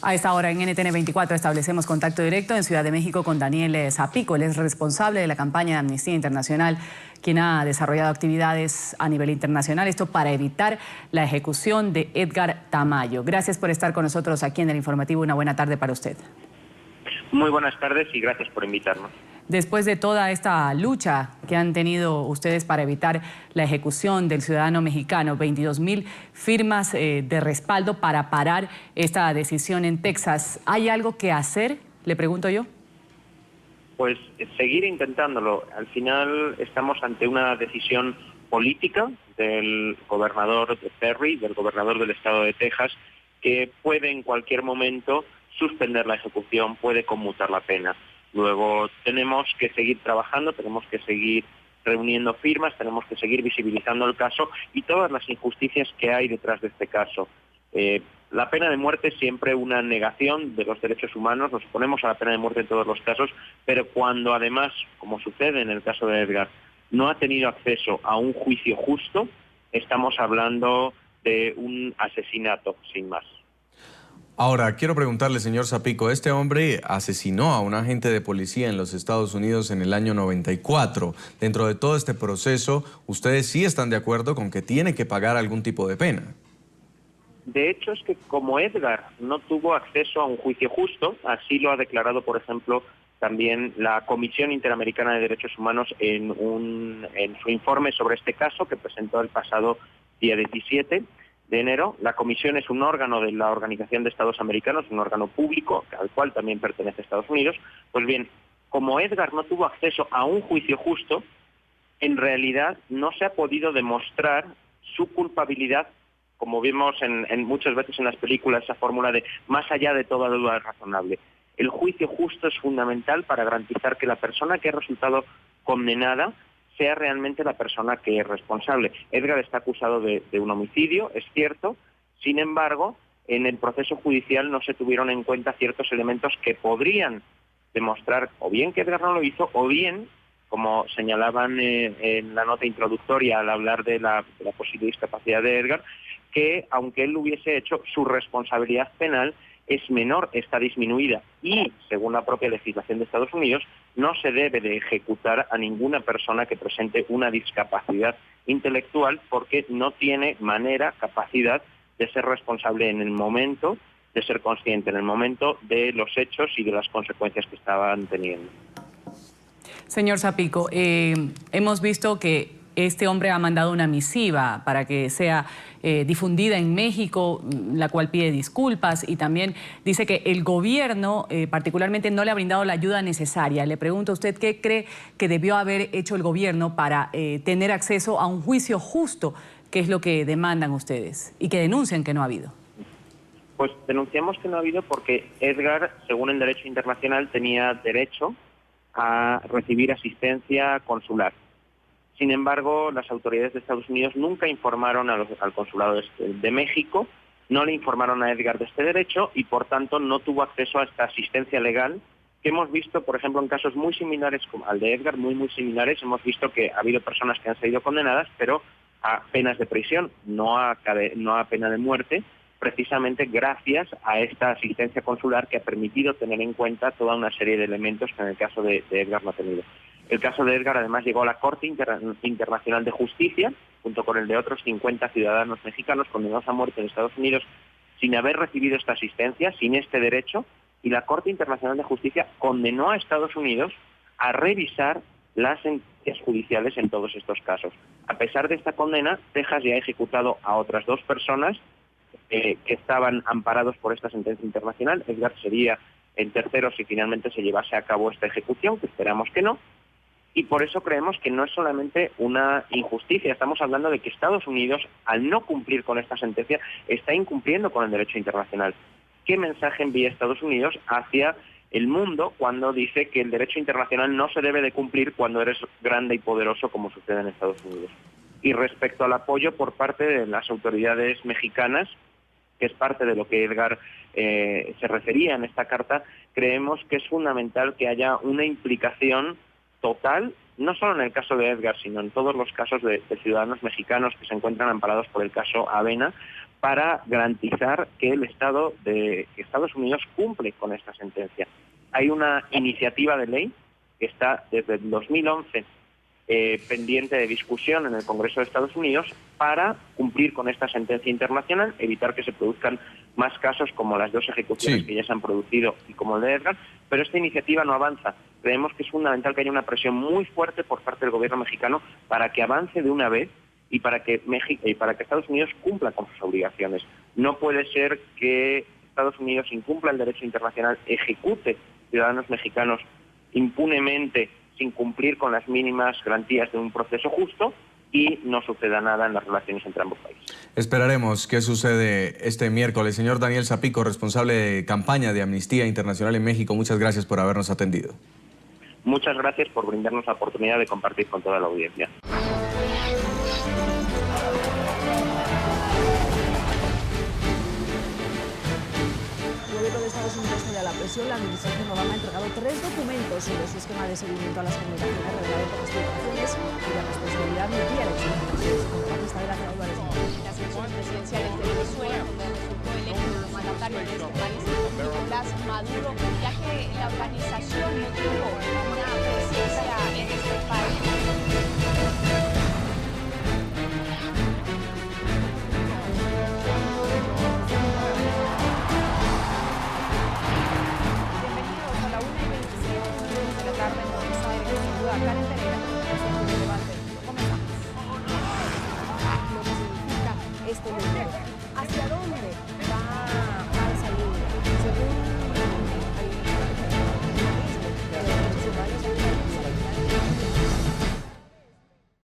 A esta hora en NTN 24 establecemos contacto directo en Ciudad de México con Daniel Zapico. Él es responsable de la campaña de Amnistía Internacional, quien ha desarrollado actividades a nivel internacional, esto para evitar la ejecución de Edgar Tamayo. Gracias por estar con nosotros aquí en el informativo. Una buena tarde para usted. Muy buenas tardes y gracias por invitarnos. Después de toda esta lucha que han tenido ustedes para evitar la ejecución del ciudadano mexicano, 22.000 firmas de respaldo para parar esta decisión en Texas, ¿hay algo que hacer? Le pregunto yo. Pues seguir intentándolo. Al final estamos ante una decisión política del gobernador de Perry, del gobernador del estado de Texas, que puede en cualquier momento suspender la ejecución, puede conmutar la pena. Luego tenemos que seguir trabajando, tenemos que seguir reuniendo firmas, tenemos que seguir visibilizando el caso y todas las injusticias que hay detrás de este caso. La pena de muerte es siempre una negación de los derechos humanos, nos oponemos a la pena de muerte en todos los casos, pero cuando además, como sucede en el caso de Edgar, no ha tenido acceso a un juicio justo, estamos hablando de un asesinato, sin más. Ahora, quiero preguntarle, señor Zapico, este hombre asesinó a un agente de policía en los Estados Unidos en el año 94. Dentro de todo este proceso, ¿ustedes sí están de acuerdo con que tiene que pagar algún tipo de pena? De hecho, es que como Edgar no tuvo acceso a un juicio justo, así lo ha declarado, por ejemplo, también la Comisión Interamericana de Derechos Humanos en su informe sobre este caso que presentó el pasado día 17 de enero. La comisión es un órgano de la Organización de Estados Americanos, un órgano público, al cual también pertenece Estados Unidos. Pues bien, como Edgar no tuvo acceso a un juicio justo, en realidad no se ha podido demostrar su culpabilidad, como vimos en muchas veces en las películas, esa fórmula de más allá de toda duda razonable. El juicio justo es fundamental para garantizar que la persona que ha resultado condenada sea realmente la persona que es responsable. Edgar está acusado de un homicidio, es cierto, sin embargo, en el proceso judicial no se tuvieron en cuenta ciertos elementos que podrían demostrar o bien que Edgar no lo hizo, o bien, como señalaban en la nota introductoria al hablar de la posible discapacidad de Edgar, que aunque él lo hubiese hecho, su responsabilidad penal es menor, está disminuida y, según la propia legislación de Estados Unidos, no se debe de ejecutar a ninguna persona que presente una discapacidad intelectual porque no tiene manera, capacidad de ser responsable en el momento, de ser consciente en el momento de los hechos y de las consecuencias que estaban teniendo. Señor Zapico, hemos visto que este hombre ha mandado una misiva para que sea difundida en México, la cual pide disculpas y también dice que el gobierno particularmente no le ha brindado la ayuda necesaria. Le pregunto a usted qué cree que debió haber hecho el gobierno para tener acceso a un juicio justo, que es lo que demandan ustedes y que denuncian que no ha habido. Pues denunciamos que no ha habido porque Edgar, según el derecho internacional, tenía derecho a recibir asistencia consular. Sin embargo, las autoridades de Estados Unidos nunca informaron al consulado de México, no le informaron a Edgar de este derecho y, por tanto, no tuvo acceso a esta asistencia legal que hemos visto, por ejemplo, en casos muy similares como al de Edgar, muy similares. Hemos visto que ha habido personas que han sido condenadas, pero a penas de prisión, no a pena de muerte, precisamente gracias a esta asistencia consular que ha permitido tener en cuenta toda una serie de elementos que en el caso de Edgar no ha tenido. El caso de Edgar además llegó a la Corte Internacional de Justicia, junto con el de otros 50 ciudadanos mexicanos condenados a muerte en Estados Unidos sin haber recibido esta asistencia, sin este derecho, y la Corte Internacional de Justicia condenó a Estados Unidos a revisar las sentencias judiciales en todos estos casos. A pesar de esta condena, Texas ya ha ejecutado a otras 2 personas que estaban amparados por esta sentencia internacional. Edgar sería el tercero si finalmente se llevase a cabo esta ejecución, que esperamos que no. Y por eso creemos que no es solamente una injusticia, estamos hablando de que Estados Unidos, al no cumplir con esta sentencia, está incumpliendo con el derecho internacional. ¿Qué mensaje envía Estados Unidos hacia el mundo cuando dice que el derecho internacional no se debe de cumplir cuando eres grande y poderoso, como sucede en Estados Unidos? Y respecto al apoyo por parte de las autoridades mexicanas, que es parte de lo que Edgar se refería en esta carta, creemos que es fundamental que haya una implicación total, no solo en el caso de Edgar, sino en todos los casos de ciudadanos mexicanos que se encuentran amparados por el caso Avena, para garantizar que el Estado de Estados Unidos cumple con esta sentencia. Hay una iniciativa de ley que está desde el 2011 pendiente de discusión en el Congreso de Estados Unidos para cumplir con esta sentencia internacional, evitar que se produzcan más casos como las 2 ejecuciones que ya se han producido y como el de Edgar, pero esta iniciativa no avanza. Creemos que es fundamental que haya una presión muy fuerte por parte del gobierno mexicano para que avance de una vez y para que Estados Unidos cumpla con sus obligaciones. No puede ser que Estados Unidos incumpla el derecho internacional, ejecute ciudadanos mexicanos impunemente sin cumplir con las mínimas garantías de un proceso justo y no suceda nada en las relaciones entre ambos países. Esperaremos qué sucede este miércoles. Señor Daniel Zapico, responsable de campaña de Amnistía Internacional en México, muchas gracias por habernos atendido. Muchas gracias por brindarnos la oportunidad de compartir con toda la audiencia. El gobierno de Estados Unidos cede a la presión. La administración Obama ha entregado 3 documentos sobre su esquema de seguimiento a las comunicaciones revelado por las filtraciones y la responsabilidad de elecciones. Periodista de la Álvarez. Las elecciones presidenciales de Venezuela, donde resultó electo como mandatario de este país, Nicolás Maduro, ya que la organización